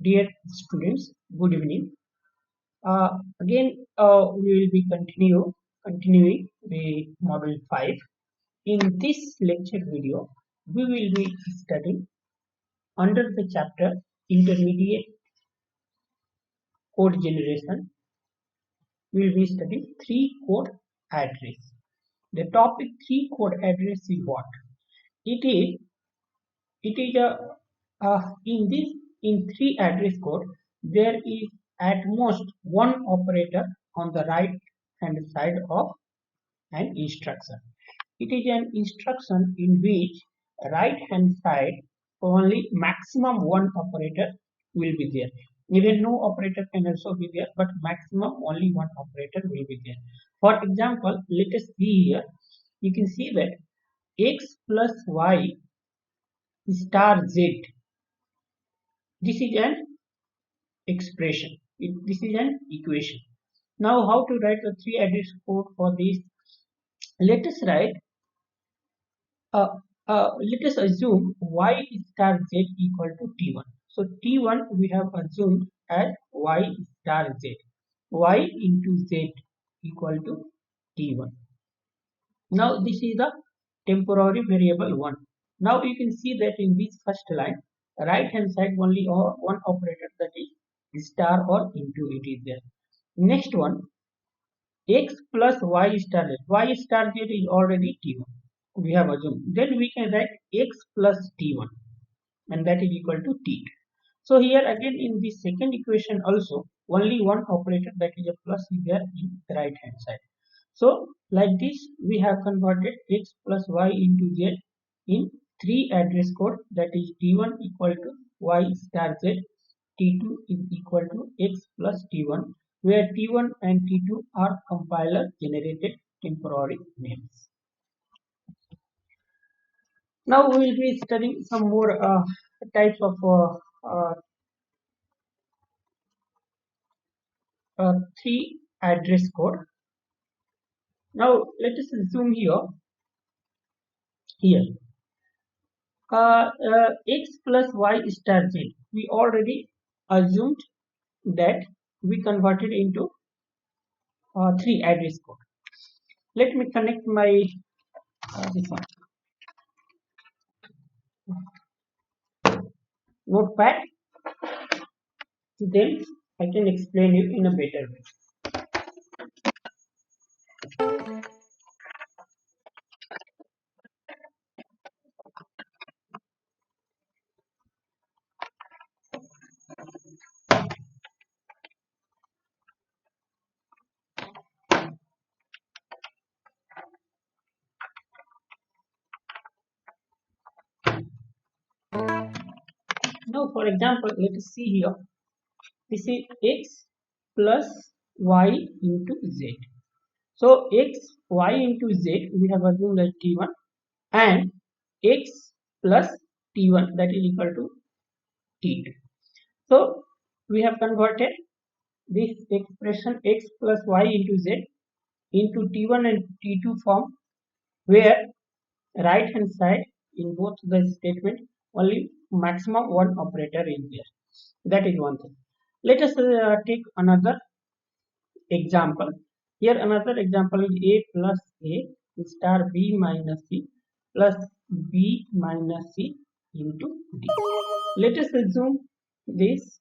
Dear students, good evening. Again, we will be continuing the Module 5. In this lecture video, we will be studying under the chapter Intermediate Code Generation. We will be studying 3 code address. The topic 3 code address is what? It is in 3 address code there is at most one operator on the right hand side of an instruction. It is an instruction in which right hand side only maximum one operator will be there. Even no operator can also be there, but maximum only one operator will be there. For example, let us see here. You can see that x plus y star z. This is an expression. This is an equation. Now, how to write the 3 address code for this? Let us write. Let us assume y star z equal to t1. So t1 we have assumed as y star z. Y into z equal to t1. Now this is the temporary variable 1. Now you can see that in this first line, right hand side only one operator, that is star or into, it is there. Next one, x plus y star z. Y star z is already t1. We have assumed. Then we can write x plus t1, and that is equal to t2. So here again in the second equation also only one operator, that is a plus, is there in the right hand side. So like this we have converted x plus y into z in 3 address code, that is t1 equal to y star z, t2 is equal to x plus t1, where t1 and t2 are compiler generated temporary names. Now we will be studying some more types of 3 address code. Now let us assume here x plus y star z. We already assumed that we converted into 3 address code. Let me connect my this one notepad, then I can explain you in a better way. Now for example, let us see here. This is x plus y into z. So x, y into z we have assumed as t1, and x plus t1, that is equal to t2. So we have converted this expression x plus y into z into t1 and t2 form, where right hand side in both the statement only maximum one operator is there. That is one thing. Let us take another example. Here another example is a plus a star b minus c plus b minus c into d. Let us assume this.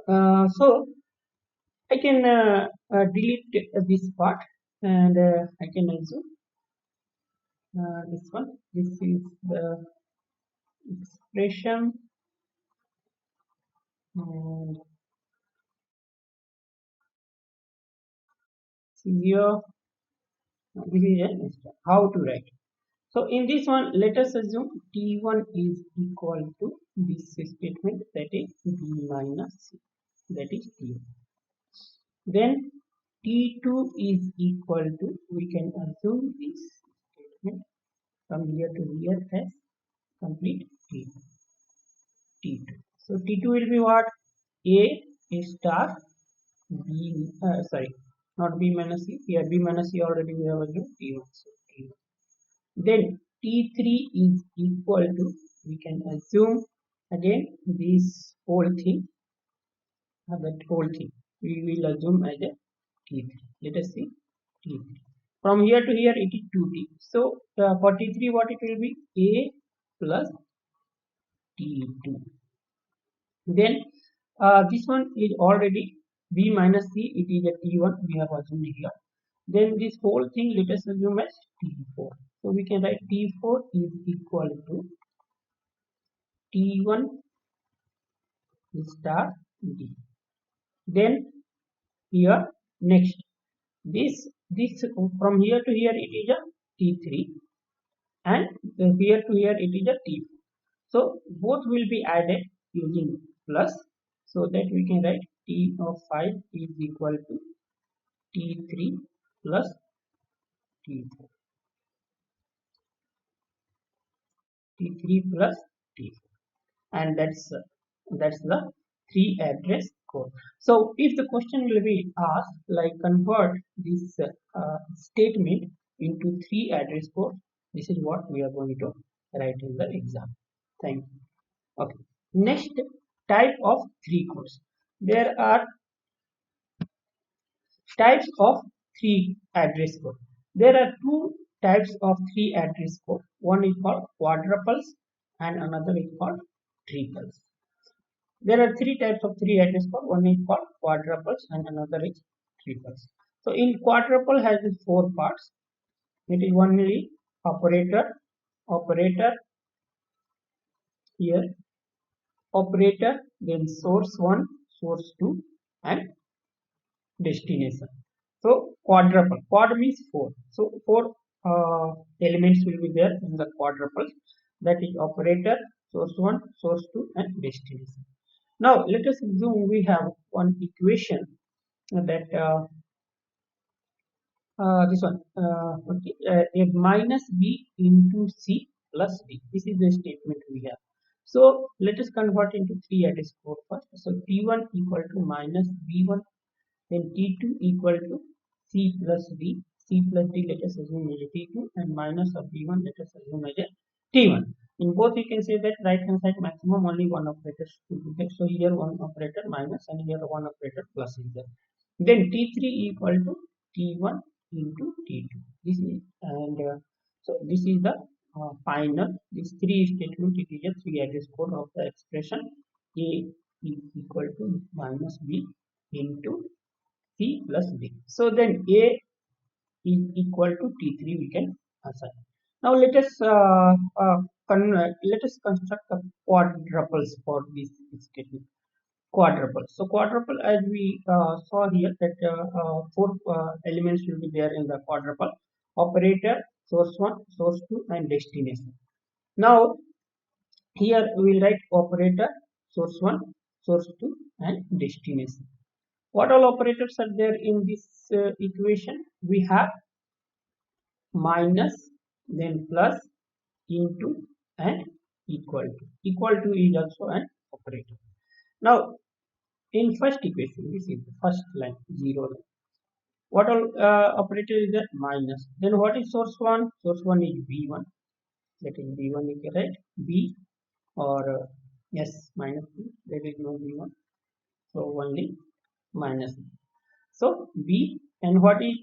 So I can delete this part, and I can assume this one. This is the expression, and here this is how to write. So in this one, let us assume t1 is equal to this statement, that is b minus c, that is t1. Then t2 is equal to, we can assume this statement from here to here as complete t2. So t2 will be what? A star b, sorry, not b minus c. Here b minus c already we have assumed t1. So t1. Then t3 is equal to we can assume again this whole thing, that whole thing we will assume as a T3. Let us see T3. From here to here it is 2T. So for T3 what it will be? A plus T2. Then this one is already B minus C, it is a T1 we have assumed here. Then this whole thing let us assume as T4. So we can write T4 is equal to T1 star D. Then here next this from here to here it is a T3 and here to here it is a T4. So both will be added using plus, so that we can write T of 5 is equal to T3 plus T4. T3 plus T4, and that's the three address code. So if the question will be asked like convert this statement into three address code, this is what we are going to write in the exam. Thank you. Okay. Next type of three codes. There are types of three address code. There are two types of three address code. One is called quadruples and another is called triples. There are three types of three address code. One is called quadruples and another is triples. So in quadruple has these four parts. It is only operator here, operator, then source 1, source 2 and destination. So quadruple, quad means 4. So 4 elements will be there in the quadruple. That is operator, source 1, source 2 and destination. Now let us assume we have one equation that this one okay, a minus b into c plus d. This is the statement we have. So let us convert into three address code first. So t1 equal to minus b1, then t2 equal to c plus d. C plus d let us assume as a t2 and minus of b1 let us assume as a t1. In both you can say that right hand side maximum only one operator should be there. So here one operator minus and here one operator plus is there. Then t3 equal to t1 into t2. This is and so this is the final. This three statement it is a three address code of the expression a is equal to minus b into c plus d. So then a is equal to t3 we can assign. Now let us construct the quadruples for this statement. Quadruple. So quadruple, as we saw here, that four elements will be there in the quadruple: operator, source 1, source 2 and destination. Now here we will write operator, source 1, source 2 and destination. What all operators are there in this equation? We have minus, then plus, into and equal to. Equal to is also an operator. Now in first equation, this is the first line, 0 line. What all operator is that? Minus. Then what is source 1? Source 1 is b1. That is b1 is right. B or yes, minus b. There is no b1. So only minus b. So b, and what is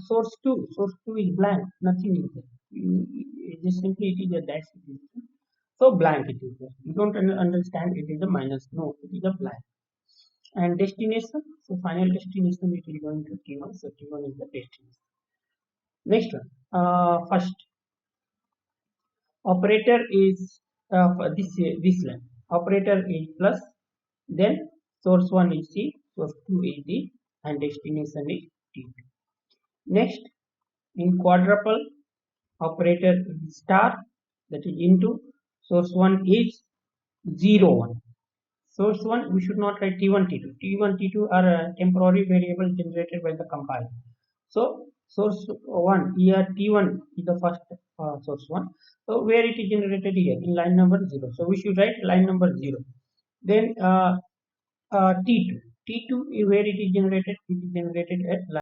source 2? Source 2 is blank. Nothing is there. Just simply it is a dash. So blank it is there. You don't understand it is a minus. No, it is a blank. And destination, so final destination it is going to t1, so t1 is the destination. Next one, first operator is for this line, operator is plus, then source 1 is c, source 2 is d and destination is t2. Next, in quadruple, operator is star, that is into, source 1 is 0 1. Source 1 we should not write t1 t2. T1 t2 are temporary variables generated by the compiler. So source 1 here t1 is the first source 1. So where it is generated here in line number 0. So we should write line number 0. Then t2 where it is generated at line